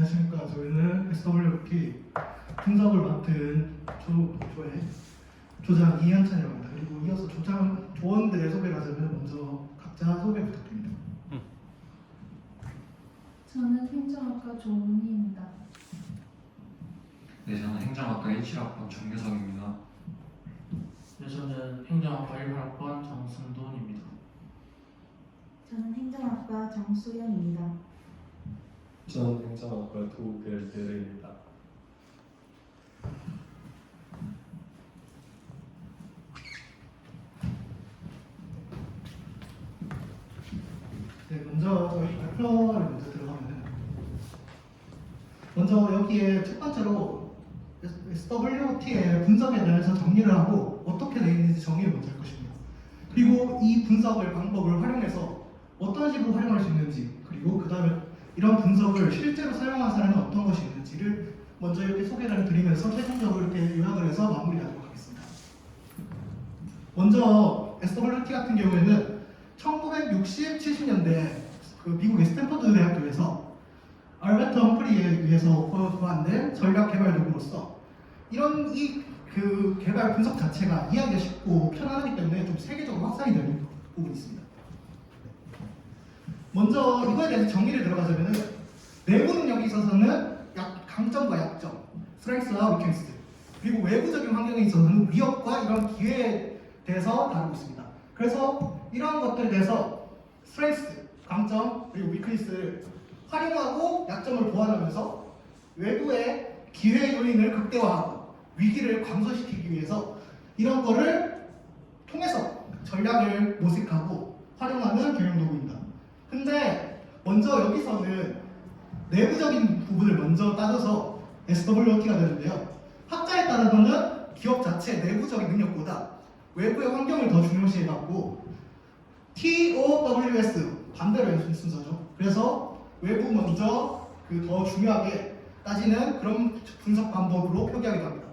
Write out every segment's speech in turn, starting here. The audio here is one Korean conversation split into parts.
안녕하십니까. 저희는 SWP 분석을 맡은 조장 이현찬이라고 합니다. 그리고 이어서 조원들의 소개를 하자면 먼저 각자 소개 부탁드립니다. 저는 행정학과 조은희입니다. 네, 저는 행정학과 17학번 정유성입니다. 네, 저는 행정학과 1학번 정승돈입니다. 저는 행정학과 정수연입니다. 저는 행정학과 도별대르입니다. 네, 먼저 저희 발표를 먼저 들어가면은 먼저 여기에 첫 번째로 SWT의 분석에 대해서 정리를 하고 어떻게 되어 있는지 정리를 먼저 할 것입니다. 그리고 이 분석을 방법을 활용해서 어떤 식으로 활용할 수 있는지, 그리고 그 다음에 이런 분석을 실제로 사용한 사례는 어떤 것이 있는지를 먼저 이렇게 소개를 드리면서 최종적으로 이렇게 요약을 해서 마무리하도록 하겠습니다. 먼저 SWT 같은 경우에는 1960, 70년대 그 미국의 스탠퍼드 대학교에서 알베트 험프리에 의해서 고안된 전략 개발 도구로서 이런 그 개발 분석 자체가 이해하기가 쉽고 편안하기 때문에 좀 세계적으로 확산이 되는 부분이 있습니다. 먼저 이거에 대해서 정의를 들어가자면은 내부 능력에 있어서는 강점과 약점, 스트렝스와 위크니스, 그리고 외부적인 환경에 있어서는 위협과 이런 기회에 대해서 다루고 있습니다. 그래서 이러한 것들에 대해서 스트렝스, 강점, 그리고 위크니스를 활용하고 약점을 보완하면서 외부의 기회 요인을 극대화하고 위기를 감소시키기 위해서 이런 거를 통해서 전략을 모색하고 활용하는 경영 도구입니다. 근데 먼저 여기서는 내부적인 부분을 먼저 따져서 SWOT가 되는데요. 학자에 따라서는 기업 자체 내부적인 능력보다 외부의 환경을 더 중요시해갖고 TOWS 반대로 순서죠. 그래서 외부 먼저 그 더 중요하게 따지는 그런 분석 방법으로 표기하기도 합니다.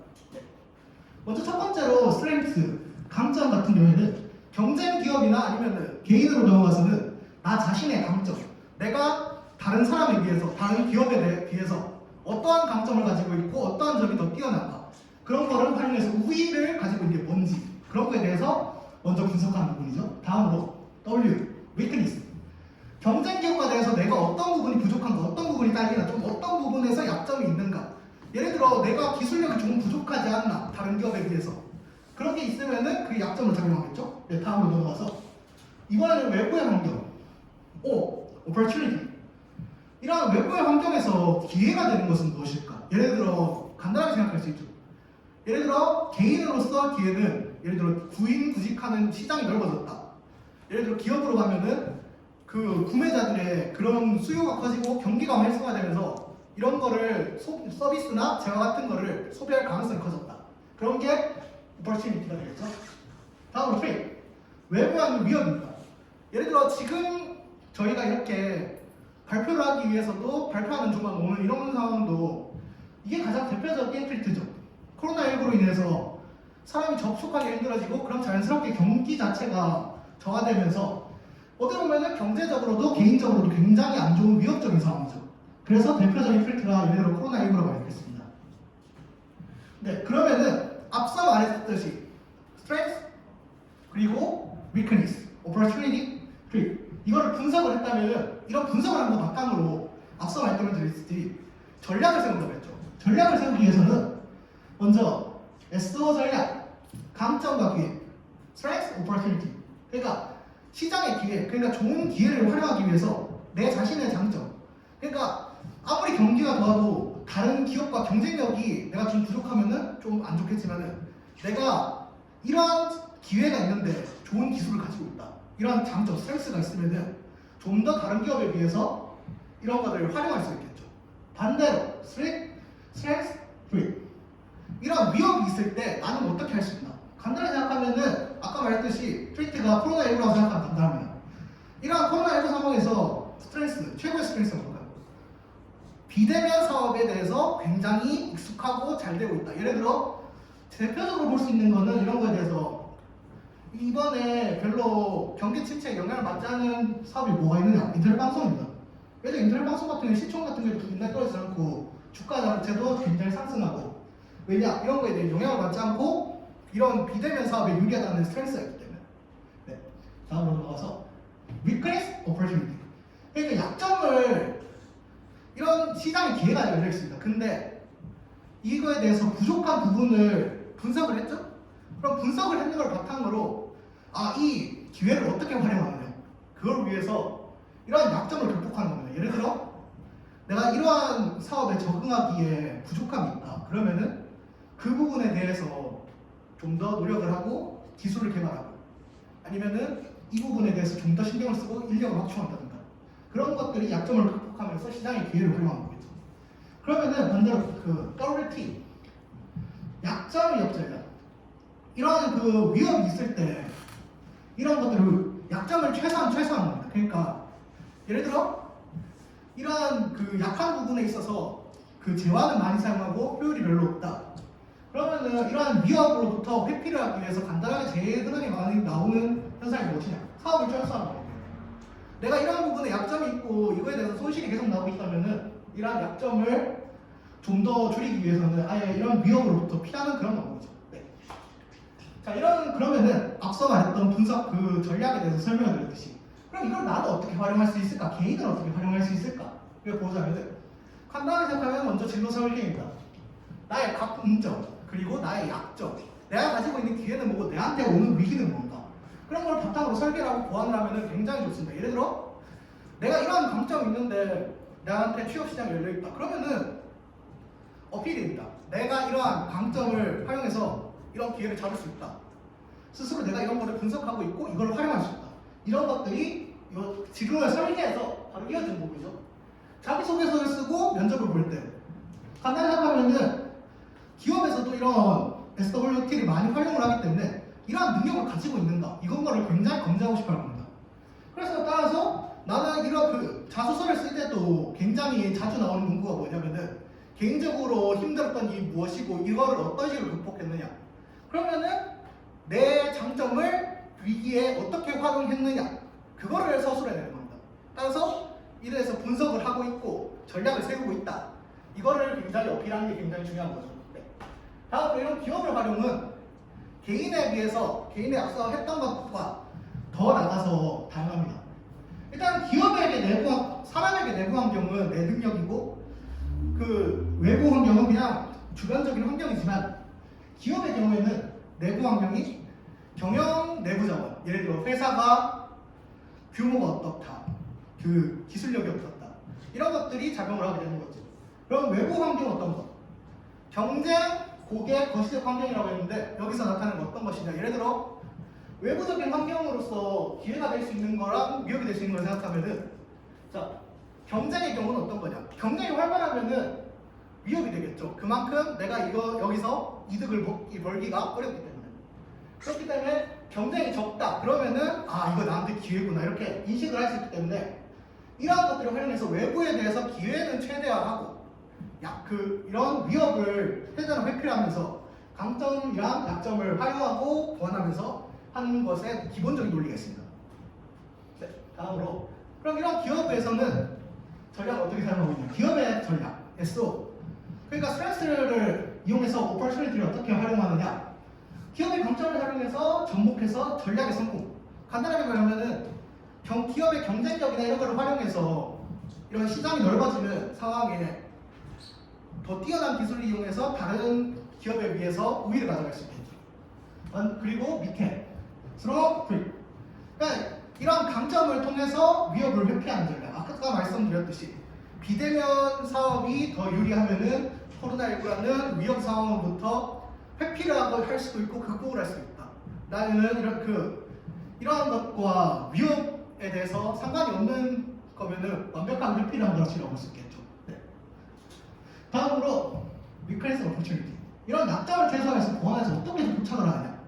먼저 첫 번째로 스트렝스, 강점 같은 경우에는 경쟁 기업이나 아니면 개인으로 넘어가서는 나 자신의 강점, 내가 다른 사람에 비해서, 다른 기업에 비해서 어떠한 강점을 가지고 있고 어떠한 점이 더 뛰어난가, 그런 거를 활용해서 우위를 가지고 있는 게 뭔지, 그런 거에 대해서 먼저 분석하는 부분이죠. 다음으로 W, weakness. 경쟁 기업과 대해서 내가 어떤 부분이 부족한가, 어떤 부분이 딸리나, 좀 어떤 부분에서 약점이 있는가. 예를 들어 내가 기술력이 조금 부족하지 않나, 다른 기업에 비해서. 그런 게 있으면은 그 약점을 작용하겠죠. 네, 다음으로 넘어가서 이번에는 외부의 환경. opportunity. 이런 외부의 환경에서 기회가 되는 것은 무엇일까? 예를 들어 간단하게 생각할 수 있죠. 예를 들어 개인으로서 기회는 예를 들어 구인구직하는 시장이 넓어졌다. 예를 들어 기업으로 가면은 그 구매자들의 그런 수요가 커지고 경기가 활성화되면서 이런 거를 서비스나 재화 같은 거를 소비할 가능성이 커졌다. 그런 게 opportunity가 되겠죠. 다음으로 threat. 외부와는 위협입니다. 예를 들어 지금 저희가 이렇게 발표를 하기 위해서도 발표하는 중간 오는 이런 상황도 이게 가장 대표적인 트리트죠. 코로나19로 인해서 사람이 접촉하기 힘들어지고 그럼 자연스럽게 경기 자체가 저하되면서 어떻게 보면 경제적으로도 개인적으로도 굉장히 안 좋은 위협적인 상황이죠. 그래서 대표적인 트리트가 예를 들어 코로나19라고 알겠습니다. 네, 그러면은 앞서 말했듯이 스트렝스 그리고 weakness, opportunity, threat 이거를 분석을 했다면 이런 분석을 한번 바탕으로 앞서 말씀드렸듯이 전략을 세운다고 했죠. 전략을 세우기 위해서는 먼저 SO 전략, 강점과 기회, strength, opportunity. 그러니까 시장의 기회, 그러니까 좋은 기회를 활용하기 위해서 내 자신의 장점. 그러니까 아무리 경기가 좋아도 다른 기업과 경쟁력이 내가 좀 부족하면은 좀 안 좋겠지만은 내가 이러한 기회가 있는데 좋은 기술을 가지고 있다. 이런 장점, 스트렝스가 있으면은 좀 더 다른 기업에 비해서 이런 것들을 활용할 수 있겠죠. 반대로 스트렝스, threat. 이런 위협이 있을 때 나는 어떻게 할 수 있나? 간단히 생각하면은 아까 말했듯이 트리트가 코로나19라고 생각한다면 이러한 코로나19 상황에서 스트렝스, 최고의 스트렝스가 뭘까요? 비대면 사업에 대해서 굉장히 익숙하고 잘 되고 있다. 예를 들어 대표적으로 볼 수 있는 거는 이런 거에 대해서 이번에 별로 경기 침체에 영향을 받지 않은 사업이 뭐가 있느냐? 인터넷 방송입니다. 예전 인터넷 방송 같은 경우 시청 같은 경우도 굉장히 떨어지지 않고 주가 자체도 굉장히 상승하고 왜냐? 이런 거에 대해 영향을 받지 않고 이런 비대면 사업에 유리하다는 스트레스가 있기 때문에. 네. 다음으로 넘어가서 weakness, opportunity. 그러니까 약점을 이런 시장의 기회가 열려 있습니다. 근데 이거에 대해서 부족한 부분을 분석을 했죠? 그럼 분석을 했는 걸 바탕으로 이 기회를 어떻게 활용하느냐 그걸 위해서 이러한 약점을 극복하는 겁니다. 예를 들어 내가 이러한 사업에 적응하기에 부족함이 있다. 그러면은 그 부분에 대해서 좀 더 노력을 하고 기술을 개발하고 아니면은 이 부분에 대해서 좀 더 신경을 쓰고 인력을 확충한다든가 그런 것들이 약점을 극복하면서 시장의 기회를 활용하는 거겠죠. 그러면은 반대로 그 WT 약점이 없잖아요. 이런 그 위험이 있을 때 이런 것들을 약점을 최소화하는 겁니다. 그러니까 예를 들어 이러한 그 약한 부분에 있어서 그 재화는 많이 사용하고 효율이 별로 없다. 그러면은 이러한 위협으로부터 회피를 하기 위해서 간단하게 제일 흔하게 많이 나오는 현상이 무엇이냐? 사업을 철수하는 거예요. 내가 이러한 부분에 약점이 있고 이거에 대해서 손실이 계속 나오고 있다면은 이러한 약점을 좀 더 줄이기 위해서는 아예 이런 위협으로부터 피하는 그런 방법이죠. 네. 자, 그러면은 앞서 말했던 분석 그 전략에 대해서 설명을 드렸듯이 그럼 이걸 나도 어떻게 활용할 수 있을까? 개인은 어떻게 활용할 수 있을까? 이걸 보자면은 간단하게 생각하면 먼저 진로 설계입니다. 나의 강점 그리고 나의 약점 내가 가지고 있는 기회는 뭐고 내한테 오는 위기는 뭔가 그런 걸 바탕으로 설계를 하고 보완을 하면 굉장히 좋습니다. 예를 들어 내가 이러한 강점이 있는데 나한테 취업시장이 열려있다. 그러면은 어필입니다. 내가 이러한 강점을 활용해서 이런 기회를 잡을 수 있다. 스스로 내가 이런 거를 분석하고 있고 이걸 활용할 수 있다. 이런 것들이 지금을 설계해서 바로 이어지는 부분이죠. 자기소개서를 쓰고 면접을 볼 때 간단히 생각하면은 기업에서도 이런 SWT를 많이 활용을 하기 때문에 이러한 능력을 가지고 있는가 이건 거를 굉장히 검증하고 싶어 합니다. 그래서 따라서 나는 이런 그 자소서를 쓸 때도 굉장히 자주 나오는 문구가 뭐냐면은 개인적으로 힘들었던 일이 무엇이고 이거를 어떤 식으로 극복했느냐 그러면은 내 장점을 위기에 어떻게 활용했느냐 그거를 서술해야 되는 겁니다. 따라서 이에 대해서 분석을 하고 있고 전략을 세우고 있다. 이거를 굉장히 어필하는 게 굉장히 중요한 거죠. 네. 다음으로 이런 기업의 활용은 개인에 비해서 개인의 앞서 했던 것과 더 나가서 다양합니다. 일단 기업에게 사람에게 내부 환경은 내 능력이고 그 외부 환경은 그냥 주변적인 환경이지만 기업의 경우에는 내부 환경이 경영 내부 자원 예를 들어 회사가 규모가 어떻다 그 기술력이 어떻다 이런 것들이 작용을 하게 되는 거죠. 그럼 외부 환경은 어떤 것? 경쟁, 고객, 거시적 환경이라고 했는데 여기서 나타나는 건 어떤 것이냐 예를 들어 외부적인 환경으로서 기회가 될 수 있는 거랑 위협이 될 수 있는 걸 생각하면은 자 경쟁의 경우는 어떤 거냐 경쟁이 활발하면은 위협이 되겠죠. 그만큼 내가 여기서 이득을 벌기가 어렵기 때문에 그렇기 때문에 경쟁이 적다 그러면은 이거 나한테 기회구나 이렇게 인식을 할 수 있기 때문에 이러한 것들을 활용해서 외부에 대해서 기회는 최대화하고 이런 위협을 최대한 회피하면서 강점이랑 약점을 활용하고 보완하면서 하는 것에 기본적인 논리가 있습니다. 네, 다음으로 그럼 이런 기업에서는 전략을 어떻게 사용하고 있냐 기업의 전략 SO 그러니까 스트레스를 이용해서 오퍼튜니티를 어떻게 활용하느냐 기업의 강점을 활용해서 접목해서 전략의 성공 간단하게 말하면은 기업의 경쟁력이나 이런 걸 활용해서 이런 시장이 넓어지는 상황에 더 뛰어난 기술을 이용해서 다른 기업에 비해서 우위를 가져갈 수 있겠죠. 그리고 밑에 스트롱 프리 그러니까 이런 강점을 통해서 위협을 회피하는 전략 아까 말씀드렸듯이 비대면 사업이 더 유리하면은 코로나19라는 위험 상황부터 회피를 할 수도 있고 극복을 할 수도 있다. 나는 이러한 것과 위협에 대해서 상관이 없는 거면은 완벽한 회피를 한 것이라고 볼 수 있겠죠. 네. 다음으로 weakness opportunity 이런 약점을 최소화해서 보완해서 어떻게 도착을 하느냐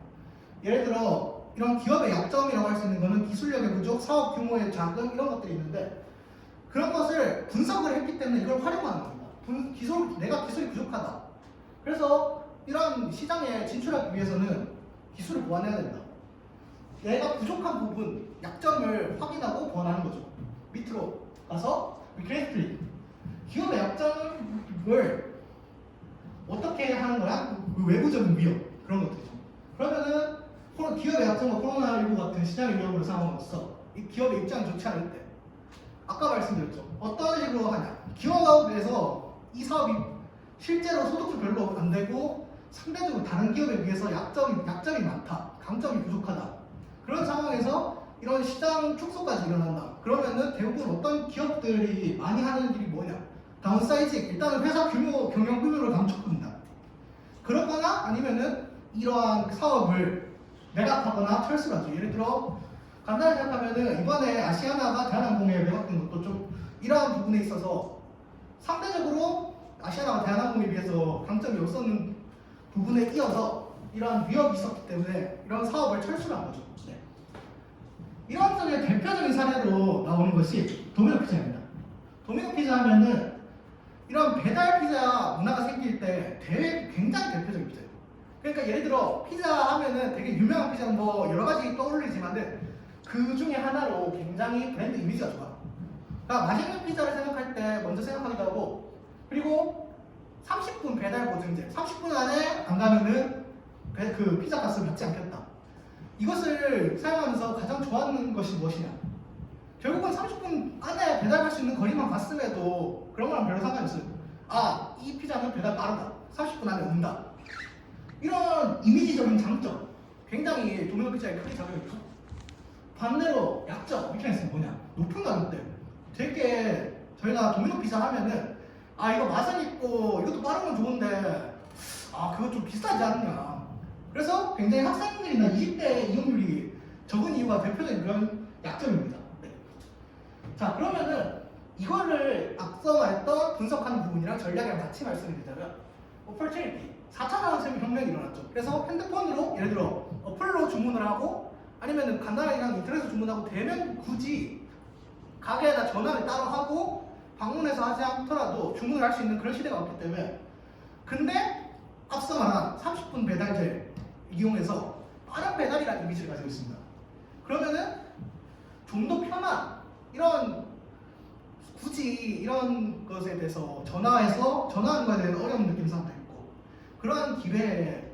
예를 들어 이런 기업의 약점이라고 할 수 있는 거는 기술력의 부족, 사업 규모의 작음 이런 것들이 있는데 그런 것을 분석을 했기 때문에 이걸 활용하는 겁니다. 내가 기술이 부족하다. 그래서 이런 시장에 진출하기 위해서는 기술을 보완해야 된다. 내가 부족한 부분, 약점을 확인하고 보완하는 거죠. 밑으로 가서 위클리스트 기업의 약점을 어떻게 하는 거야? 그 외부적인 위협 그런 것들이죠. 그러면은 기업의 약점과 코로나19 같은 시장의 위협으로 삼아서 이 기업의 입장이 좋지 않을 때 아까 말씀드렸죠. 어떤 식으로 하냐? 기업에서 이 사업이 실제로 소득도 별로 안 되고 상대적으로 다른 기업에 비해서 약점이 많다, 강점이 부족하다. 그런 상황에서 이런 시장 축소까지 일어난다. 그러면은 대부분 어떤 기업들이 많이 하는 일이 뭐냐? 다운사이징, 일단은 회사 규모, 경영 규모를 감축한다. 그러거나 아니면은 이러한 사업을 매각하거나 철수를 하죠. 예를 들어 간단히 생각하면은 이번에 아시아나가 대한항공에 매각된 것도 좀 이러한 부분에 있어서 상대적으로 아시아나가 대한항공에 비해서 강점이 없었는 부분에 이어서 이러한 위협이 있었기 때문에 이런 사업을 철수를 한 거죠. 네. 이런 쪽의 대표적인 사례로 나오는 것이 도미노 피자입니다. 도미노 피자 하면은 이런 배달 피자 문화가 생길 때 굉장히 대표적인 피자예요. 그러니까 예를 들어 피자 하면은 되게 유명한 피자는 뭐 여러 가지 떠올리지만은 그 중에 하나로 굉장히 브랜드 이미지가 좋아. 그러니까 맛있는 피자를 생각할 때 먼저 생각하기도 하고 그리고 30분 배달 보증제 30분 안에 안 가면은 그 피자 값을 받지 않겠다. 이것을 사용하면서 가장 좋아하는 것이 무엇이냐? 결국은 30분 안에 배달할 수 있는 거리만 갔음에도 그런 거랑 별로 상관이 없어요. 아, 이 피자는 배달 빠르다. 30분 안에 온다. 이런 이미지적인 장점, 굉장히 도미노 피자에 크게 작용했죠. 반대로 약점, 위크네스는 뭐냐? 높은 가격대. 되게 저희가 도미노 피자 하면은 아 이거 맛은 있고 이것도 빠른 건 좋은데 아 그거 좀 비싸지 않냐? 그래서 굉장히 학생들이나 20대 이용률이 적은 이유가 대표적인 그런 약점입니다. 네. 자 그러면은 이거를 앞서 말했던 분석하는 부분이랑 전략이랑 같이 말씀드리자면 opportunity 4차 산업혁명이 일어났죠. 그래서 핸드폰으로 예를 들어 어플로 주문을 하고 아니면은 간단하게 그냥 인터넷으로 주문하고 되면 굳이 가게에다 전화를 따로 하고 방문해서 하지 않더라도 주문을 할 수 있는 그런 시대가 왔기 때문에 근데 앞서 말한 30분 배달제 이용해서 빠른 배달이라는 이미지를 가지고 있습니다. 그러면은 좀 더 편한 이런 굳이 이런 것에 대해서 전화하는 거에 대한 어려운 느끼는 사람도 있고 그러한 기회에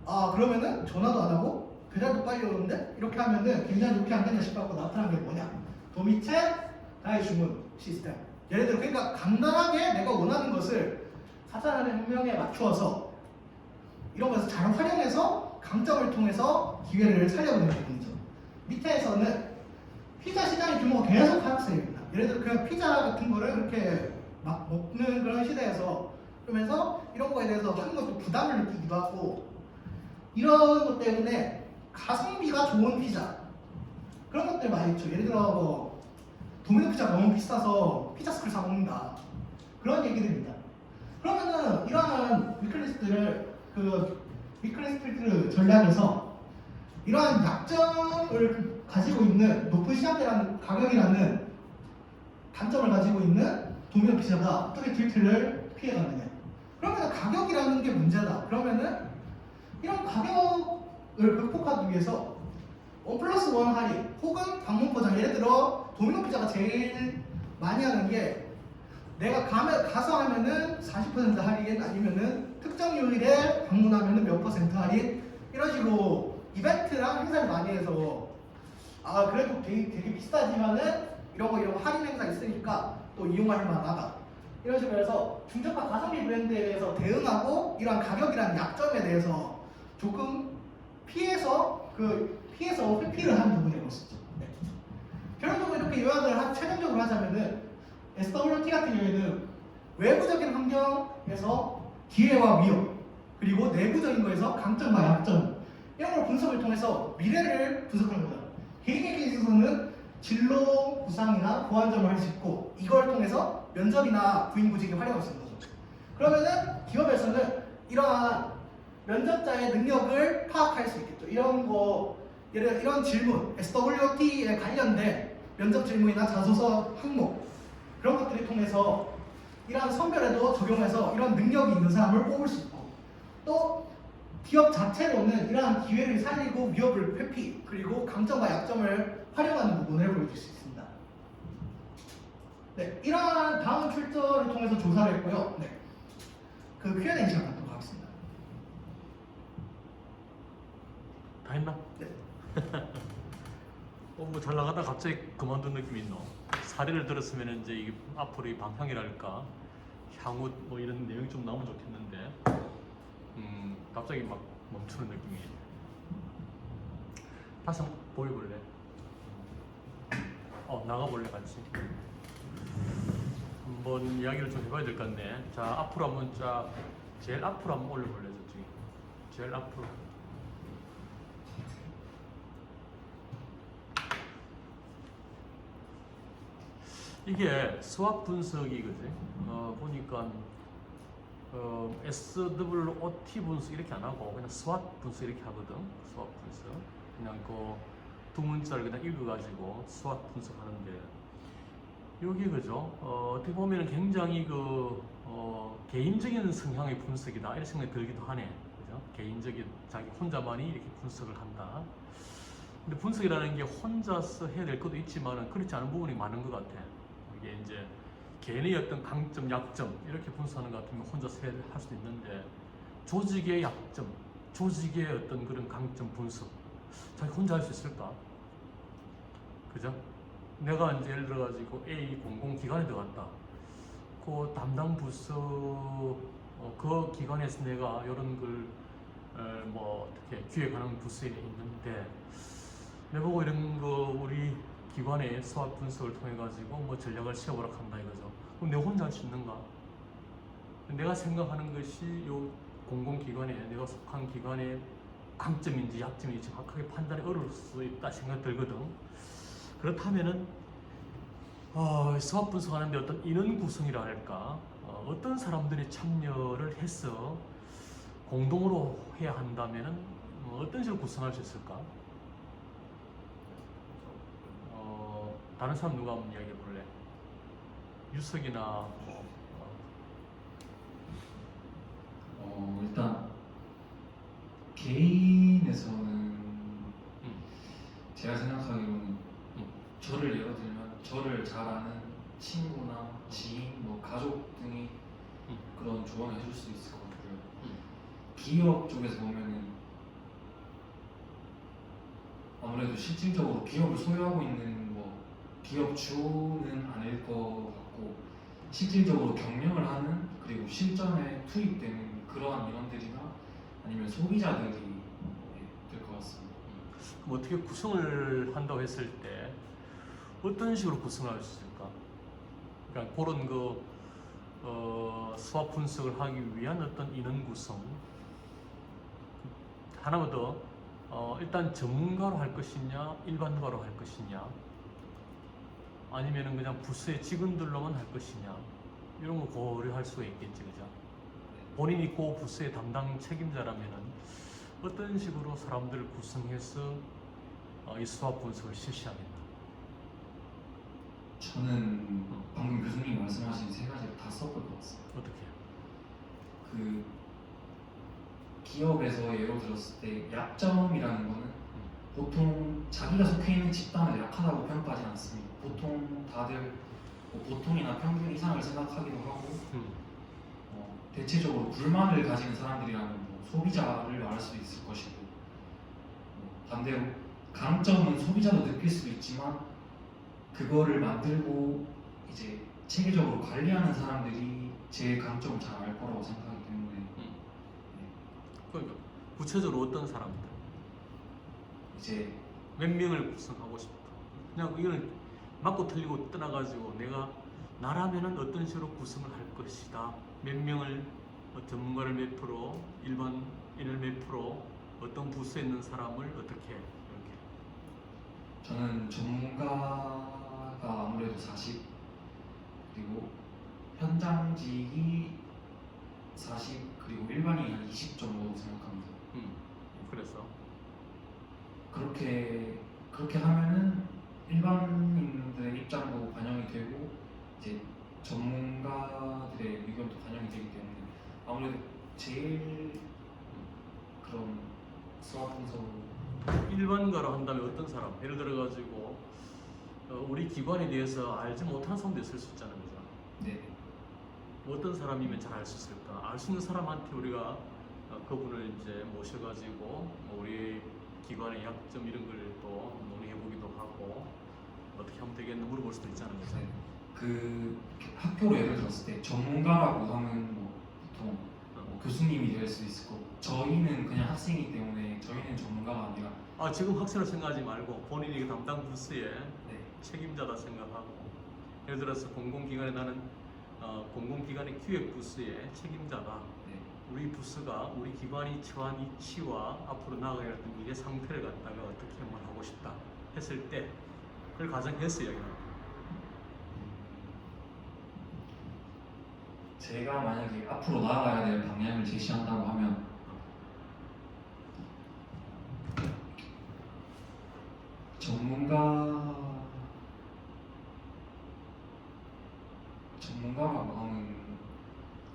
아 그러면은 전화도 안 하고 배달도 빨리 오는데 이렇게 하면은 굉장히 좋게 안 되나 싶어서 나타난 게 뭐냐? 도미챗 나의 주문 시스템. 예를 들어 그러니까 간단하게 내가 원하는 것을 4차 산업혁명에 맞추어서 이런 것을 잘 활용해서 강점을 통해서 기회를 살려보는 부분이죠. 밑에서는 피자 시장의 규모가 계속 하락세입니다. 예를 들어 그냥 피자 같은 거를 그렇게 막 먹는 그런 시대에서 그러면서 이런 거에 대해서 하는 것도 부담을 느끼기도 하고 이런 것 때문에 가성비가 좋은 피자 그런 것들 많이 있죠. 예를 들어 뭐 도미노 피자가 너무 비싸서 피자 스쿨 사 먹는다 그런 얘기들입니다. 그러면은 이러한 위클리스트 전략에서 이러한 약점을 가지고 있는 높은 시장대라는 가격이라는 단점을 가지고 있는 도미노 피자가 어떻게 딜트를 피해가느냐? 그러면 가격이라는 게 문제다. 그러면은 이런 가격을 극복하기 위해서 1+1 할인 혹은 방문 포장 예를 들어 도미노 피자가 제일 많이 하는 게 내가 가서 하면은 40% 할인 아니면은 특정 요일에 방문하면은 몇 % 할인 이런 식으로 이벤트랑 행사를 많이 해서 아 그래도 되게 비싸지만은 이런 거 할인 행사 있으니까 또 이용할 만하다 이런 식으로 해서 중저가 가성비 브랜드에 대해서 대응하고 이러한 가격이라는 약점에 대해서 조금 피해서 회피를 한 부분이라고 했었죠. 네. 결론적으로 이렇게 요약을 최종적으로 하자면은 SWT 같은 경우에는 외부적인 환경에서 기회와 위협 그리고 내부적인 거에서 강점과 약점 이런 걸 분석을 통해서 미래를 분석하는 거다. 개인에게 있어서는 진로 구상이나 보완점을 할 수 있고 이걸 통해서 면접이나 구인구직에 활용할 수 있는 거죠. 그러면은 기업에서는 이러한 면접자의 능력을 파악할 수 있겠죠. 이런 거 예를 들어 이런 질문 SWT에 관련된 면접 질문이나 자소서 항목 그런 것들을 통해서 이러한 선별에도 적용해서 이런 능력이 있는 사람을 뽑을 수 있고 또 기업 자체로는 이러한 기회를 살리고 위협을 회피 그리고 강점과 약점을 활용하는 부분을 보여줄 수 있습니다. 네, 이러한 다음 출처를 통해서 조사를 했고요. 네, 그 Q&A 시간 갖도록 하겠습니다. 다 했나? 네. 뭐 잘 나가다 갑자기 그만둔 느낌이 있노. 사례를 들었으면 이제 이게 앞으로 이 방향이랄까 향후 뭐 이런 내용이 좀 나오면 좋겠는데 갑자기 막 멈추는 느낌이. 다시 한번 보여볼래? 나가볼래 같이? 한번 이야기를 좀 해봐야 될 것 같네. 자, 앞으로 한번 제일 앞으로 한번 올려볼래 저쪽에. 제일 앞으로. 이게 수학 분석이거든. 보니까 SWOT 분석 이렇게 안 하고 그냥 수학 분석 이렇게 하거든. 수학 분석. 그냥 그 두 문자를 그냥 읽어가지고 수학 분석하는데 여기 그죠? 어떻게 보면 굉장히 개인적인 성향의 분석이다 이런 생각이 들기도 하네. 그죠? 개인적인 자기 혼자만이 이렇게 분석을 한다. 근데 분석이라는 게 혼자서 해야 될 것도 있지만 그렇지 않은 부분이 많은 것 같아. 이게 이제 개인의 어떤 강점, 약점 이렇게 분석하는 것 같으면 혼자서 할 수도 있는데 조직의 약점, 조직의 어떤 그런 강점 분석 자기 혼자 할 수 있을까? 그죠? 내가 이제 예를 들어가지고 A 공공기관에 들어갔다. 그 담당 부서 그 기관에서 내가 이런 걸 뭐 어떻게 기획하는 부서에 있는데 내보고 이런 거 우리 기관의 수학 분석을 통해 가지고 뭐 전략을 세워보라 한다 이거죠. 그럼 내가 혼자 할 수 있는가? 내가 생각하는 것이 요 공공기관에 내가 속한 기관의 강점인지 약점인지 정확하게 판단이 어려울 수 있다 생각 들거든. 그렇다면은 수학 분석하는데 어떤 인원 구성이라 할까 어떤 사람들이 참여를 해서 공동으로 해야 한다면은 어떤 식으로 구성할 수 있을까? 다른 사람 누가 한번 이야기해 볼래? 유석이나 일단 개인에서는 제가 생각하기로는 저를 예로 들면 저를 잘 아는 친구나 지인, 뭐 가족 등이 그런 조언을 해줄 수 있을 것 같고요. 기업 쪽에서 보면은 아무래도 실질적으로 기업을 소유하고 있는 뭐 기업주는 아닐 것 같고 실질적으로 경영을 하는 그리고 실전에 투입되는 그러한 인원들이나 아니면 소비자들이 될 것 같습니다. 그럼 어떻게 구성을 한다고 했을 때 어떤 식으로 구성을 할 수 있을까? 그러니까 그런 수학 분석을 하기 위한 어떤 인원 구성 하나만 더 일단 전문가로 할 것이냐 일반가로 할 것이냐 아니면은 그냥 부서의 직원들로만 할 것이냐 이런 거 고려할 수가 있겠지 그죠? 본인이 그 부서의 담당 책임자라면은 어떤 식으로 사람들을 구성해서 이 수학 분석을 실시하겠나? 저는 방금 교수님이 말씀하신 세 가지를 다 섞을 것 같습니다. 어떻게? 그 기업에서 예로 들었을 때 약점이라는 거는 보통 자기가 속해 있는 집단을 약하다고 평가하지 않습니다. 보통 다들 뭐 보통이나 평균 이상을 생각하기도 하고 대체적으로 불만을 가지는 사람들이라면 뭐 소비자를 말할 수도 있을 것이고 반대로 강점은 소비자도 느낄 수도 있지만 그거를 만들고 이제 체계적으로 관리하는 사람들이 제 강점을 잘 알 거라고 생각하기 때문에 그러니까 구체적으로 어떤 사람들? 이제 몇 명을 구성하고 싶다. 그냥 이거는 맞고 틀리고 떠나가지고 내가 나라면은 어떤 식으로 구성을 할 것이다. 몇 명을 전문가를 몇 프로, 일반인을 몇 프로, 어떤 부서에 있는 사람을 어떻게 이렇게. 저는 전문가가 아무래도 40 그리고 현장직이 40 그리고 일반인이 한 20 정도 생각합니다. 그래서 그렇게 하면은 일반인들의 입장도 반영이 되고 이제 전문가들의 의견도 반영이 되기 때문에 아무래도 제일 그런 수학 분석 일반가로 한다면 어떤 사람? 예를 들어가지고 우리 기관에 대해서 알지 못하는 사람도 있을 수 있잖아요, 그죠? 네. 어떤 사람이면 잘 알 수 있을까? 알 수 있는 사람한테 우리가 그분을 이제 모셔가지고 우리 기관의 약점 이런 걸 또 논의해보기도 하고 어떻게 하면 되겠나 물어볼 수도 있잖아요, 그죠? 네. 그 학교로 예를 들었을 때 전문가라고 하면 뭐 보통 뭐 교수님이 될 수 있을 거고 저희는 그냥 학생이기 때문에 저희는 전문가가 아니라 지금 학생을 생각하지 말고 본인이 담당 부서의 네. 책임자다 생각하고 예를 들어서 공공기관에 나는 공공기관의 기획부서의 책임자다. 네. 우리 부서가 우리 기관이 처한 이치와 앞으로 나아가야 할 미래 상태를 갖다가 어떻게 뭘 하고 싶다 했을 때 그걸 가정해서 이야기합니다. 제가 만약에 앞으로 나아가야 될 방향을 제시한다고 하면 전문가라고 하면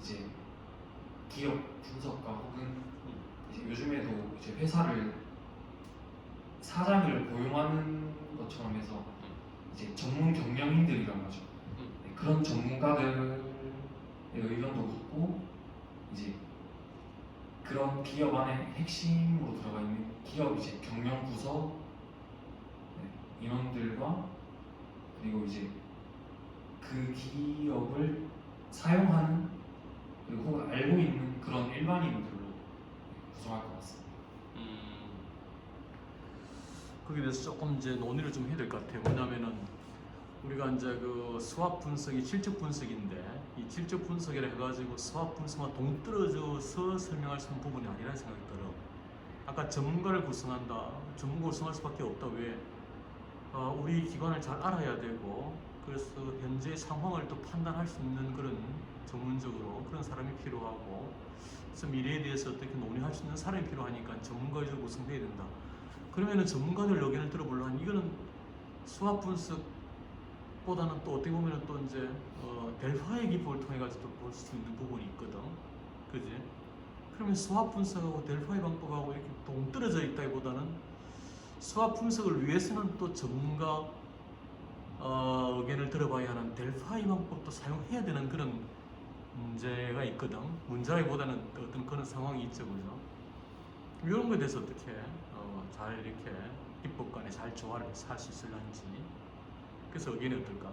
이제 기업 분석가 혹은 이제 요즘에도 이제 회사를 사장을 고용하는 것처럼 해서 이제 전문 경영인들이라고 하죠. 네, 그런 전문가들의 의견도 묻고 이제 그런 기업 안에 핵심으로 들어가 있는 기업 이제 경영 부서 인원들과 그리고 이제 그 기업을 사용하는 그리고 알고 있는 그런 일반인들로 구성할 것 같습니다. 거기에 대해서 조금 이제 논의를 좀 해야 될 것 같아요. 뭐냐면은 우리가 이제 그 수학 분석이 질적 분석인데 이 질적 분석이라 해가지고 수학 분석과 동떨어져서 설명할 수 있는 부분이 아니라는 생각이 들어. 아까 전문가를 구성한다. 전문가 구성할 수밖에 없다. 왜? 우리 기관을 잘 알아야 되고 그래서 현재 상황을 또 판단할 수 있는 그런 전문적으로 그런 사람이 필요하고 그래서 미래에 대해서 어떻게 논의할 수 있는 사람이 필요하니까 전문가들로 구성돼야 된다. 그러면은 전문가들 의견을 들어보려면 이거는 수학 분석보다는 또 어떻게 보면은 또 이제 델파의 기법을 통해 가지고 볼 수 있는 부분이 있거든, 그지? 그러면 수학 분석하고 델파의 방법하고 이렇게 동떨어져 있다기보다는 수학 분석을 위해서는 또 전문가 의견을 들어봐야 하는 델파이 방법도 사용해야 되는 그런 문제가 있거든. 문제라기보다는 어떤 그런 상황이 있죠, 그죠? 이런 거에 대해서 어떻게 잘 이렇게 입법 간에 잘 조화를 할 수 있을런지. 그래서 의견이 어떨까?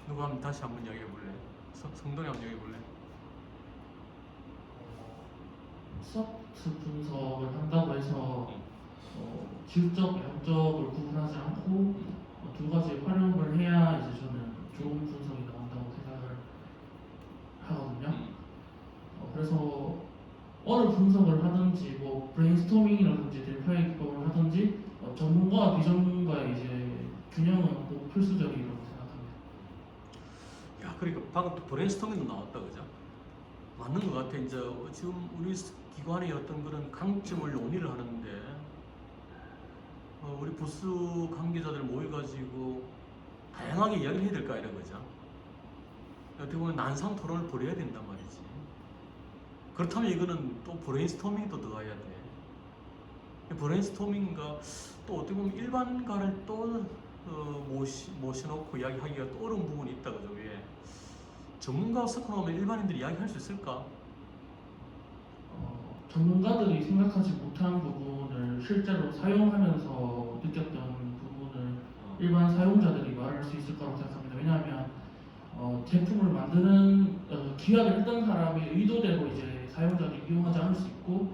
누가 한번 다시 한번 이야기해 볼래? 성동이 한번 이야기해 볼래? 스와트 분석을 한다고 해서 질적, 양적을 구분하지 않고 두 가지 활용을 해야 이제 저는 좋은 분석이 나온다고 생각을 하거든요. 그래서 어느 분석을 하든지 뭐 브레인스토밍이라든지 델파이 기법을 하든지 전문가와 비전문가의 이제 균형은 꼭 필수적이라고 생각합니다. 야, 그러니까 방금 또 브레인스토밍도 나왔다, 그죠? 맞는 것 같아. 이제 지금 우리 기관의 어떤 그런 강점을 논의를 하는데 우리 부수 관계자들 모여가지고 다양하게 이야기를 해야 될 거 아니라, 그죠? 어떻게 보면 난상 토론을 벌여야 된단 말이지. 그렇다면 이거는 또 브레인스토밍도 들어가야 돼. 브레인스토밍과 또 어떻게 보면 일반가를 또 모셔놓고 이야기하기가 또 어려운 부분이 있다, 그죠? 왜? 전문가가 섞어놓으면 일반인들이 이야기할 수 있을까? 전문가들이 생각하지 못한 부분을 실제로 사용하면서 느꼈던 부분을 일반 사용자들이 말할 수 있을 거라고 생각합니다. 왜냐하면 제품을 만드는 기획을 했던 사람의 의도대로 이제 사용자들이 이용하지 않을 수 있고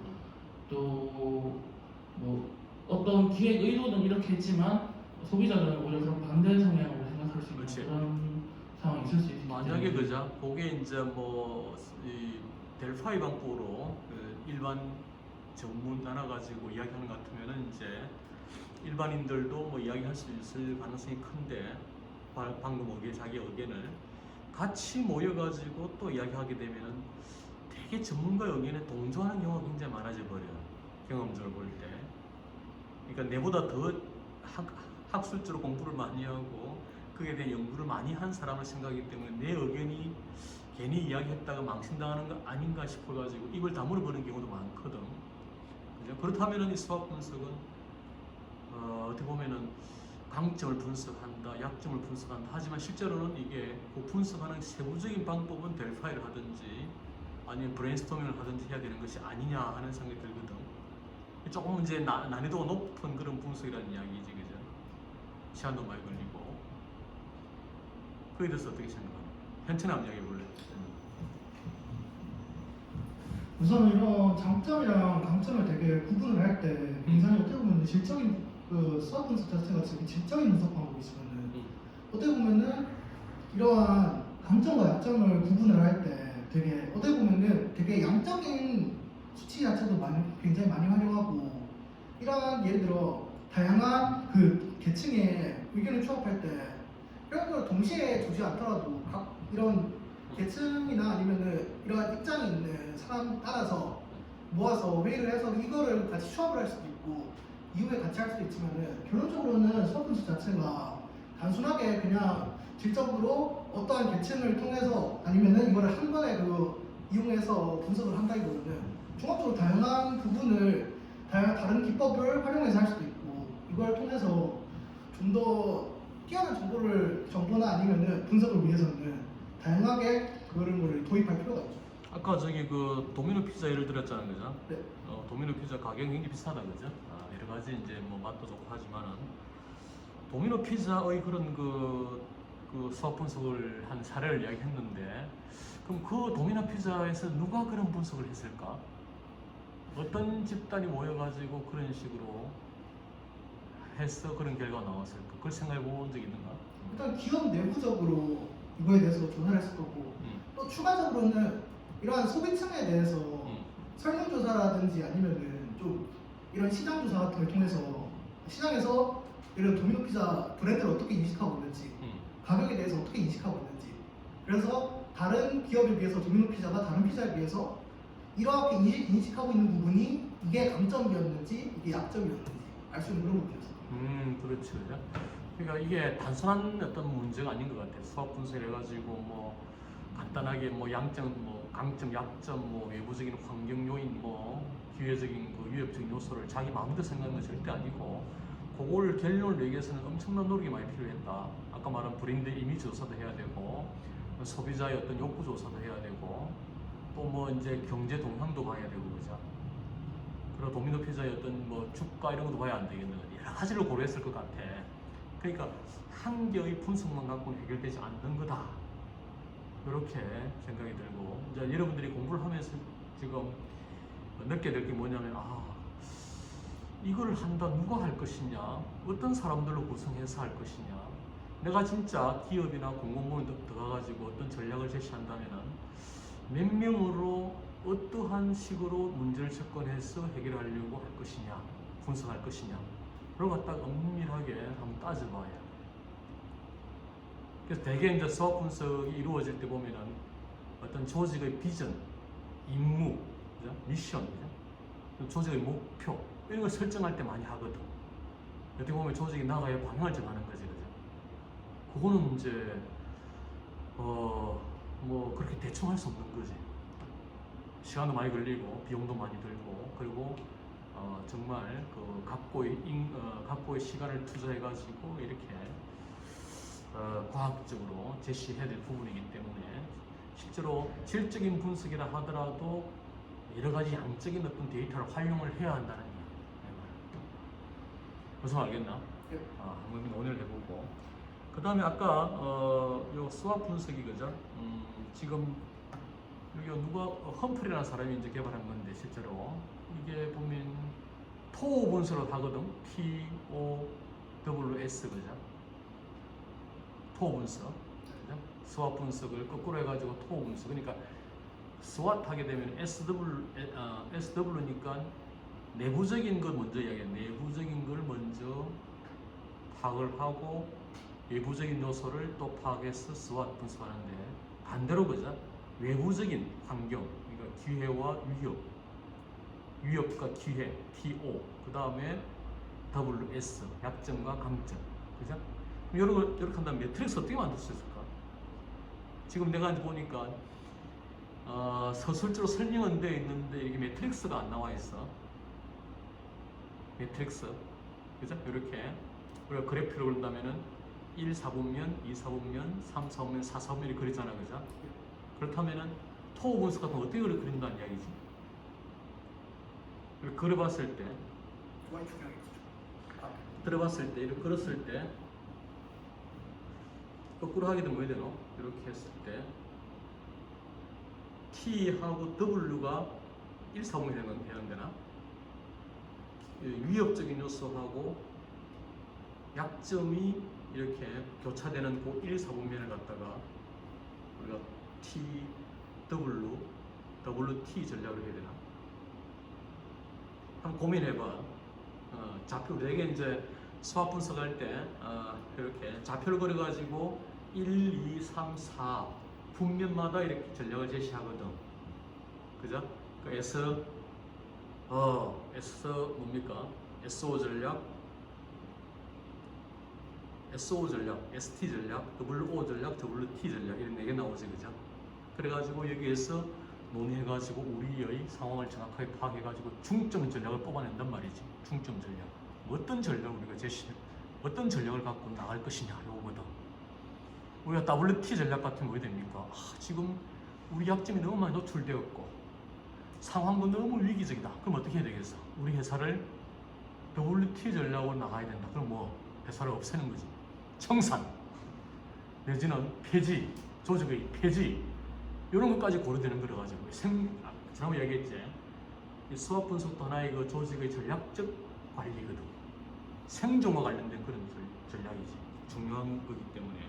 또 뭐 어떤 기획 의도는 이렇게 했지만 소비자들은 오히려 그런 반대 성향으로 생각할 수 있는 그렇지. 그런 상황이 있을 수 있기 만약에 때문에 그죠? 그게 이제 이 델파이 방법으로 일반 전문 나눠 가지고 이야기하는 것 같으면은 이제 일반인들도 뭐 이야기할 수 있을 가능성이 큰데 방금 자기 의견을 같이 모여가지고 또 이야기하게 되면은 되게 전문가 의견에 동조하는 경우가 굉장히 많아져 버려요. 경험적으로 볼 때. 그러니까 내보다 더 학술적으로 공부를 많이 하고 그에 대한 연구를 많이 한 사람을 생각하기 때문에 내 의견이 괜히 이야기했다가 망신당하는 거 아닌가 싶어가지고 입을 다물어버리는 경우도 많거든. 그렇다면은 이 수학 분석은 어떻게 보면은 강점을 분석한다, 약점을 분석한다. 하지만 실제로는 이게 그 분석하는 세부적인 방법은 델파이를 하든지 아니면 브레인스토밍을 하든지 해야 되는 것이 아니냐 하는 생각이 들거든. 조금 이제 난이도가 높은 그런 분석이라는 이야기지, 그죠? 시간도 많이 걸리고. 그에 대해서 어떻게 생각하나? 현천에 한번 이야기해 볼래? 우선 이런 장점이랑 강점을 되게 구분을 할 때 굉장히 어떻게 보면 질적인 그 수학 분석 자체가 지금 질적인 분석 방법이지만은 어떻게 보면은 이러한 강점과 약점을 구분을 할 때 되게 어떻게 보면은 되게 양적인 수치 자체도 굉장히 많이 활용하고 이러한 예를 들어 다양한 그 계층의 의견을 취합할 때 이런 걸 동시에 주지 않더라도 각 이런 계층이나 아니면은 이러한 입장이 있는 사람 따라서 모아서 회의를 해서 이거를 같이 취합을 할 수도 있고 이후에 같이 할 수도 있지만은 결론적으로는 수학 분석 자체가 단순하게 그냥 질적으로 어떠한 계층을 통해서 아니면은 이거를 한 번에 이용해서 분석을 한다기보다는 종합적으로 다양한 부분을 다른 기법을 활용해서 할 수도 있고 이걸 통해서 좀 더 뛰어난 정보나 아니면은 분석을 위해서는 다양하게 그런 거를 도입할 필요가 있죠. 아까 저기 그 도미노 피자 예를 들었잖아요, 그죠? 네. 도미노 피자 가격이 굉장히 비싸다, 그죠? 여러 가지 이제 뭐 맛도 좋고 하지만은 도미노 피자의 그런 그 수학 분석을 한 사례를 이야기했는데, 그럼 그 도미노 피자에서 누가 그런 분석을 했을까? 어떤 집단이 모여가지고 그런 식으로 해서 그런 결과가 나왔을까? 그걸 생각해 본 적이 있는가? 일단 기업 내부적으로 이거에 대해서 조사를 했을 거고 또 추가적으로는 이러한 소비층에 대해서 설문조사라든지 아니면은 좀 이런 시장조사 같은 걸 통해서 시장에서 이런 도미노 피자 브랜드를 어떻게 인식하고 있는지 가격에 대해서 어떻게 인식하고 있는지 그래서 다른 기업에 비해서 도미노 피자가 다른 피자에 비해서 이렇게 인식하고 있는 부분이 이게 강점이었는지 이게 약점이었는지 알 수 있는 그런 부분이었어요. 그렇죠. 그러니까 이게 단순한 어떤 문제가 아닌 것 같아요. 수학 분석을 해가지고 뭐 간단하게 뭐 양점, 뭐 강점, 약점, 뭐 외부적인 환경 요인, 뭐 기회적인 그 위협적인 요소를 자기 마음대로 생각하는 건 절대 아니고 그걸 결론을 내기 위해서는 엄청난 노력이 많이 필요했다. 아까 말한 브랜드 이미지 조사도 해야 되고 소비자의 어떤 욕구 조사도 해야 되고 또 뭐 이제 경제 동향도 봐야 되고 그죠. 그리고 도미노 피자의 어떤 뭐 주가 이런 것도 봐야 안 되겠는 여러 가지를 고려했을 것 같아. 그러니까 한 개의 분석만 갖고는 해결되지 않는 거다. 이렇게 생각이 들고 이제 여러분들이 공부를 하면서 지금 느끼게 될 게 뭐냐면 이걸 한다 누가 할 것이냐, 어떤 사람들로 구성해서 할 것이냐. 내가 진짜 기업이나 공공부문에 들어가가지고 어떤 전략을 제시한다면은 몇 명으로 어떠한 식으로 문제를 접근해서 해결하려고 할 것이냐, 분석할 것이냐, 그걸 갖다 엄밀하게 한번 따져봐야 돼. 그래서 대개 이제 수학 분석이 이루어질 때 보면은 어떤 조직의 비전, 임무, 그죠? 미션, 그죠? 조직의 목표 이런 걸 설정할 때 많이 하거든. 어떻게 보면 조직이 나가야 방향을 정하는 거지, 그죠? 그거는 이제 뭐 그렇게 대충 할 수 없는 거지. 시간도 많이 걸리고 비용도 많이 들고 그리고 정말 그 각고의 시간을 투자해가지고 이렇게 과학적으로 제시해야 될 부분이기 때문에 실제로 질적인 분석이라 하더라도 여러 가지 양적인 어떤 데이터를 활용을 해야 한다는 얘기예요. 무슨 알겠나? 네. 한번 오늘 해보고 그 다음에 아까 요 수학 분석이 그죠? 지금 여기 누가 험프리라는 사람이 이제 개발한 건데 실제로 이게 보면 토 분석을 하거든. TOWS 그죠? 토 분석, 그죠? 수학 분석을 거꾸로 해가지고 토 분석. 그러니까 SWOT 하게 되면 SW니까 내부적인 걸 먼저 이야기해. 내부적인 걸 먼저 파악을 하고 외부적인 요소를 또 파악해서 SWOT 분석하는데 반대로 그죠? 외부적인 환경, 그러니까 기회와 위협과 기회, TO, 그 다음에 WS, 약점과 강점, 그죠? 이렇게 한다면 매트릭스 어떻게 만들 수 있을까? 지금 내가 보니까 서술적으로 설명은 되어 있는데 이게 매트릭스가 안 나와 있어. 매트릭스. 그죠? 이렇게 우리가 그래프를 그린다면은 1, 4분면, 2, 4분면, 3, 4분면, 4, 4분면이 그리잖아, 그죠? 그렇다면은 토 분수 같은 거 어떻게 그린다는 이야기지? 이렇게 그려봤을 때, Y 중량이죠. 들어봤을 때, 이렇게 그렸을 때, 거꾸로 하게 되면 뭐 되노? 이렇게 했을 때, T하고 W가 1, 4분면이 되는 되나? 위협적인 요소하고 약점이 이렇게 교차되는 그 1, 4분면을 갖다가 우리가 T, W, WT 전략을 해야 되나? 한번 고민해봐. 좌표 되게 이제 수학 분석할 때 이렇게 좌표를 그려가지고 1, 2, 3, 4 분면마다 이렇게 전략을 제시하거든. 그죠? 그 S 뭡니까? SO 전략, SO 전략, ST 전략, WO 전략, WT 전략 이런 4개 나오지, 그죠? 그래가지고 여기에서 논의해가지고 우리의 상황을 정확하게 파악해가지고 중점 전략을 뽑아낸단 말이지. 중점 전략. 어떤 전략을 우리가 어떤 전략을 갖고 나갈 것이냐 이거거든. 우리가 WT 전략 같은 거 왜 됩니까? 지금 우리 약점이 너무 많이 노출되었고 상황도 너무 위기적이다. 그럼 어떻게 해야 되겠어? 우리 회사를 WT 전략으로 나가야 된다. 그럼 뭐 회사를 없애는 거지. 청산 내지는 폐지, 조직의 폐지 이런 것까지 고려되는 거라 가지고 지난번에 얘기했지. 이 수학 분석도 하나의 그 조직의 전략적 관리거든. 생존과 관련된 그런 전략이지. 중요한 거기 때문에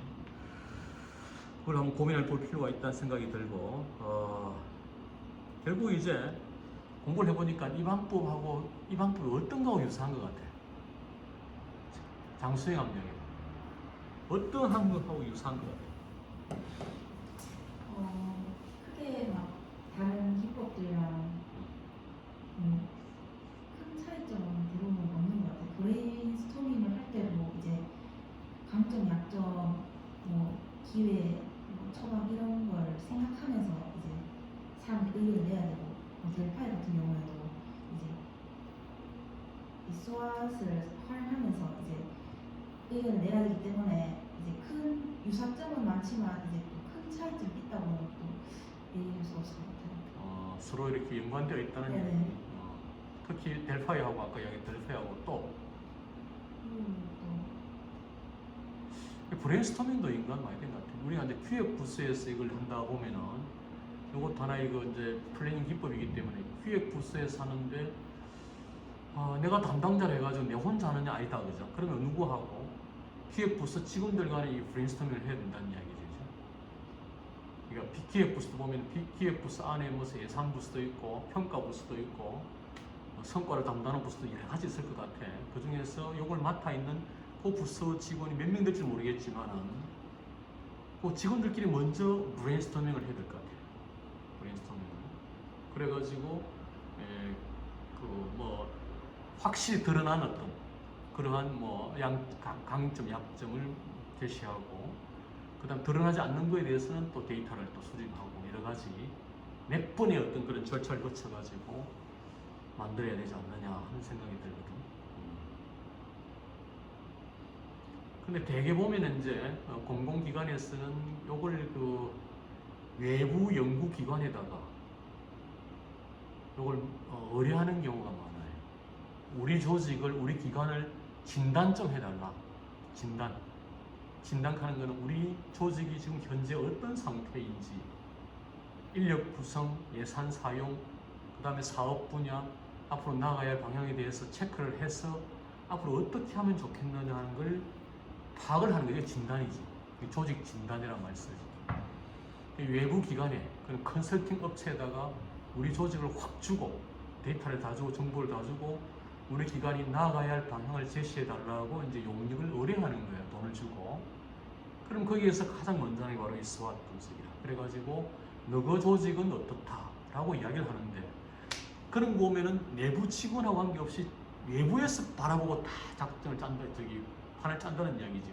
그걸 한번 고민해 볼 필요가 있다는 생각이 들고 결국 이제 공부를 해보니까 이 방법이 어떤 거하고 유사한 것 같아. 장수행 함량이 어떤 항목하고 유사한 것 같아. 크게 막 다른 기법들이랑 큰 차이점은 대부분 없는 것 같아요. 브레인스토밍을 할 때도 이제 강점, 약점, 뭐 기회, 뭐 처방 이런 걸 생각하면서 이제 사람들이 의견을 내야 되고, 뭐 델파이 같은 경우에도 이제 이 SWOT을 활용하면서 이제 의견을 내야 되기 때문에 이제 큰 유사점은 많지만 이제 또 큰 차이점이 있다고는 또 얘기할 수 없을 것 같아요. 서로 이렇게 연관되어 있다는 네네. 얘기. 특히 델파이하고 아까 이야기 델파이하고 또 브레인스토밍도 인간 많이 된 것 같아요. 우리가 이제 기획 부스에서 이걸 한다 보면은 이것도 하나의 그 이제 플래닝 기법이기 때문에 기획 부스에서 하는데 내가 담당자를 해가지고 내 혼자 하느냐 아니다, 그죠? 그러면 누구하고 기획 부스 직원들 간에 이 브레인스토밍을 해야 된다는 이야기죠. 그러니까 기획 부스도 보면 기획 부스 안에 무슨 예산 부스도 있고 평가 부스도 있고 성과를 담당하는 부스도 여러 가지 있을 것 같아. 그 중에서 이걸 맡아 있는 그 부서 직원이 몇 명 될지 모르겠지만은 그 직원들끼리 먼저 브레인스토밍을 해야 될 것 같아요. 브레인스토밍을. 그래가지고 뭐 확실히 드러난 어떤 그러한 뭐 강점, 약점을 제시하고 그다음 드러나지 않는 거에 대해서는 또 데이터를 또 수집하고 여러 가지 몇 번의 어떤 그런 절차를 거쳐가지고 만들어야 되지 않느냐 하는 생각이 들거든. 근데 대개 보면은 이제 공공기관에서는 요걸 그 외부 연구기관에다가 요걸 의뢰하는 경우가 많아요. 우리 조직을, 우리 기관을 진단 좀 해달라. 진단하는 것은 우리 조직이 지금 현재 어떤 상태인지, 인력 구성, 예산 사용, 그 다음에 사업 분야, 앞으로 나가야 할 방향에 대해서 체크를 해서 앞으로 어떻게 하면 좋겠느냐 하는 걸 파악을 하는 게 진단이지. 조직 진단이라는 말 쓰지. 외부 기관에, 그런 컨설팅 업체에다가 우리 조직을 확 주고, 데이터를 다 주고, 정보를 다 주고, 우리 기관이 나가야 할 방향을 제시해 달라고 이제 용역을 의뢰하는 거예요. 돈을 주고. 그럼 거기에서 가장 먼저 하는 게 바로 이 SWOT 분석이라. 그래가지고 너그 조직은 어떻다라고 이야기를 하는데 그런 거 보면은 내부 직원하고 관계없이 외부에서 바라보고 다 작전을 짠다, 판을 짠다는 이야기지,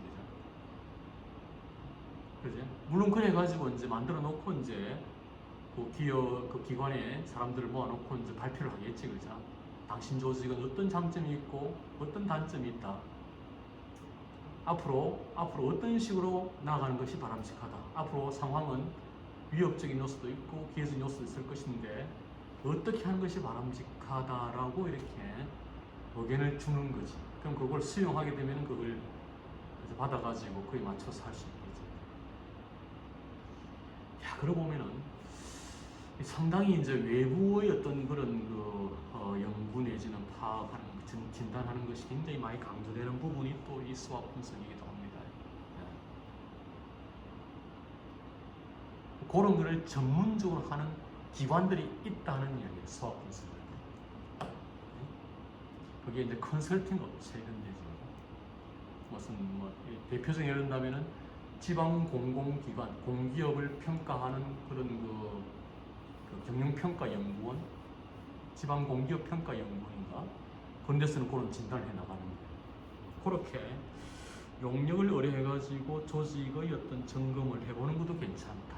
그죠? 그죠? 물론 그래가지고 이제 만들어 놓고 이제 그 기관에 사람들을 모아놓고 이제 발표를 하겠지, 그죠? 당신 조직은 어떤 장점이 있고 어떤 단점이 있다. 앞으로 어떤 식으로 나아가는 것이 바람직하다. 앞으로 상황은 위협적인 요소도 있고 기회적인 요소도 있을 것인데 어떻게 하는 것이 바람직하다라고 이렇게 의견을 주는 거지. 그럼 그걸 수용하게 되면 그걸 이제 받아가지고 그에 맞춰서 할 수 있겠지. 야, 그러고 보면은 상당히 이제 외부의 어떤 그런 연구 내지는 파악하는 진단하는 것이 굉장히 많이 강조되는 부분이 또 이 수학 분석이기도 합니다. 예. 그런 거를 전문적으로 하는 기관들이 있다는 이야기예요. 수학 분석을. 그게 이제 컨설팅 업체 이런 데죠. 무슨 대표적인 예를 든다면은 지방 공공기관, 공기업을 평가하는 그런 그 경영평가연구원, 지방 공기업 평가연구원인가 그런 데서는 그런 진단을 해 나가는 거예요. 그렇게 용역을 의뢰해가지고 조직의 어떤 점검을 해보는 것도 괜찮다.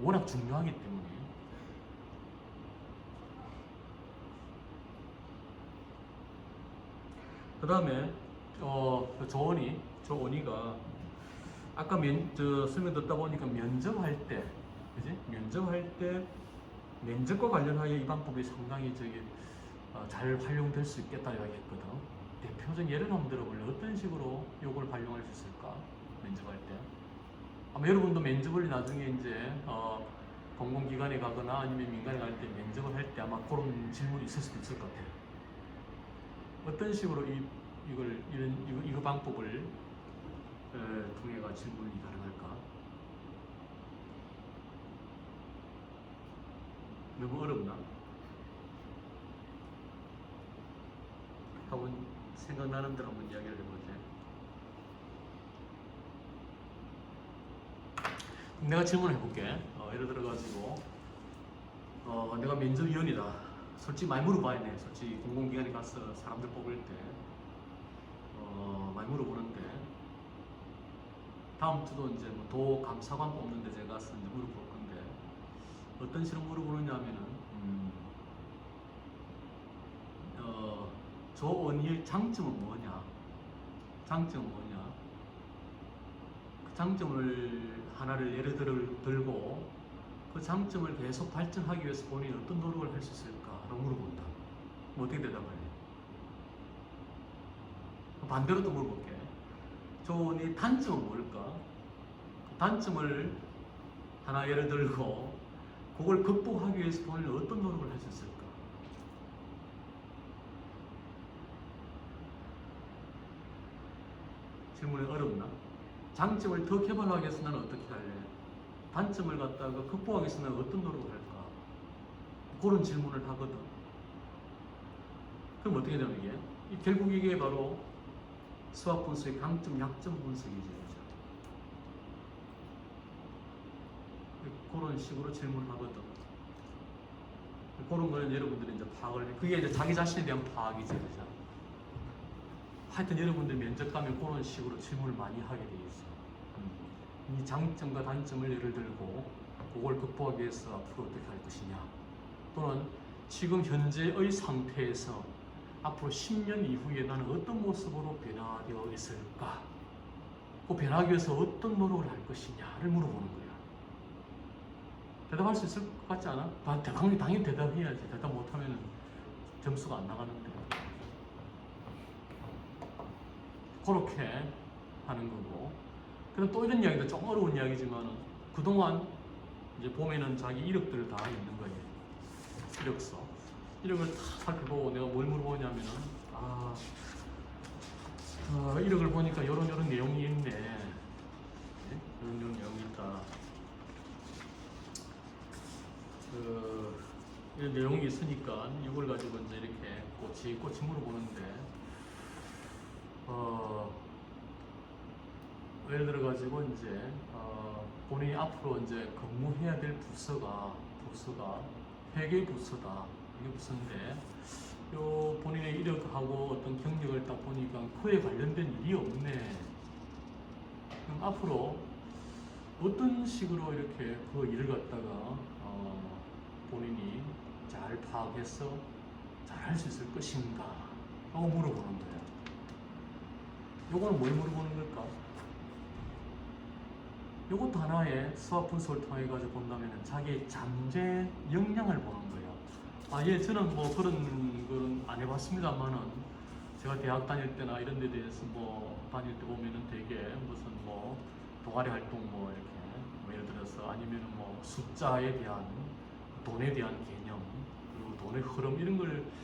워낙 중요하기 때문에. 그 다음에 조원이가 아까 설명 듣다 보니까 면접할 때, 그지? 면접할 때 면접과 관련하여 이 방법이 상당히 잘 활용될 수 있겠다 이야기했거든. 대표적인 예를 한번 들어볼래? 어떤 식으로 이걸 활용할 수 있을까? 면접할 때. 아마 여러분도 면접을 나중에 이제 공공기관에 가거나 아니면 민간에 갈 때 면접을 할 때 아마 그런 질문이 있을 수도 있을 것 같아요. 어떤 식으로 이거 방법을 통해가 질문이 가능할까? 너무 어렵나? 한번 생각나는 대로 한번 이야기를 해보자. 내가 질문을 해볼게. 예를 들어가지고 내가 면접위원이다. 솔직히 많이 물어봐야네. 솔직히 공공기관에 가서 사람들 뽑을 때 많이 물어보는데 다음 주도 이제 도 감사관 뽑는데 제가 가서 이제 물어볼 건데 어떤 식으로 물어보느냐 하면은 조언의 장점은 뭐냐? 장점은 뭐냐? 그 장점을 하나를 예를 들고 그 장점을 계속 발전하기 위해서 본인이 어떤 노력을 할 수 있을까라고 물어본다. 뭐 어떻게 대답할래? 반대로 또 물어볼게. 조언의 단점은 뭘까? 그 단점을 하나 예를 들고 그걸 극복하기 위해서 본인이 어떤 노력을 할 수 있을까? 질문이 어렵나? 장점을 더 개발하기 위해서 나는 어떻게 할래? 단점을 갖다가 극복하기 위해서 나는 어떤 노력을 할까? 그런 질문을 하거든. 그럼 어떻게 되면 이게? 결국 이게 바로 수학 분석의 강점, 약점 분석이지. 그죠? 그런 식으로 질문을 하거든. 그런 거는 여러분들이 이제 파악을 해. 그게 이제 자기 자신에 대한 파악이지. 그죠? 하여튼 여러분들 면접 가면 그런 식으로 질문을 많이 하게 돼 있어. 이 장점과 단점을 예를 들고 그걸 극복하기 위해서 앞으로 어떻게 할 것이냐, 또는 지금 현재의 상태에서 앞으로 10년 이후에 나는 어떤 모습으로 변화되어 있을까, 그 변화하기 위해서 어떤 노력을 할 것이냐를 물어보는 거야. 대답할 수 있을 것 같지 않아? 당연히 대답해야지. 대답 못하면 점수가 안 나가는데. 그렇게 하는 거고. 그럼 또 이런 이야기도 좀 어려운 이야기지만 그동안 이제 보면은 자기 이력들 다 있는 거예요. 이력서. 이력을 다 살펴보고 내가 뭘 물어보냐면은 이력을 보니까 이런 내용이 있네. 이런 내용이 있다. 이런 내용이 있으니까 이걸 가지고 이제 이렇게 꼬치 물어보는데 예를 들어가지고 이제 본인이 앞으로 이제 근무해야 될 부서가 회계 부서다. 이게 부서인데 요 본인의 이력하고 어떤 경력을 딱 보니까 그에 관련된 일이 없네. 그럼 앞으로 어떤 식으로 이렇게 그 일을 갖다가 본인이 잘 파악해서 잘 할 수 있을 것인가? 라고 물어보는 거예요. 요거는 뭘 물어보는 걸까? 요것도 하나의 수학 분석을 통해 가지고 본다면 자기의 잠재 역량을 보는 거예요. 예, 저는 뭐 그런 건 안 해봤습니다만은 제가 대학 다닐 때나 이런 데 대해서 뭐 다닐 때 보면은 되게 무슨 뭐 동아리 활동 뭐 이렇게 뭐 예를 들어서 아니면은 뭐 숫자에 대한 돈에 대한 개념 그리고 돈의 흐름 이런 걸